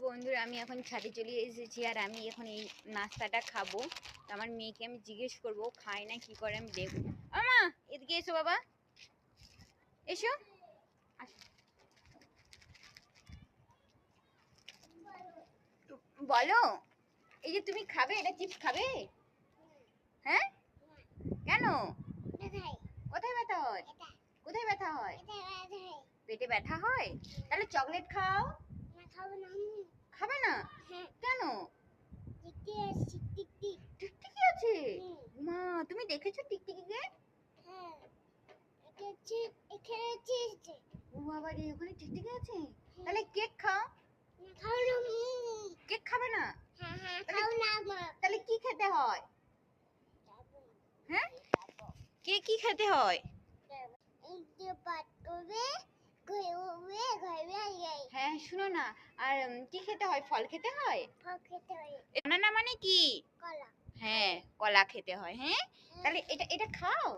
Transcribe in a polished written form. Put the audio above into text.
বন্ধুরা, আমি এখন ছাদে চলে এসেছি আর আমি এখন এই নাস্তাটা খাবো। তো আমার মেয়েকে আমি জিজ্ঞেস করবো খায় না কি করে, আমি দেখবো। আমা এদিকে এসো, বাবা এসো। বলো, এই যে তুমি খাবে, এটা চিপস খাবে? হ্যাঁ, কেন? কোথায় ব্যথা হয়? কোথায় ব্যথা হয়? পেটে ব্যথা হয়? তাহলে চকলেট খাও। খাবে না? কেন? টিকটিকি আছে? মা, তুমি দেখেছো টিকটিকিকে? ও বাবা রে, ওখানে টিকটিকি আছে? তাহলে কেক খাও। কেক খাবে না? তাহলে কি খেতে হয়? হ্যাঁ, কে কি খেতে হয়? হ্যাঁ, শুনো না, আর কি খেতে হয়? ফল খেতে হয়। বানানা মানে কি? হ্যাঁ, কলা খেতে হয়। হ্যাঁ, তাহলে এটা এটা খাও।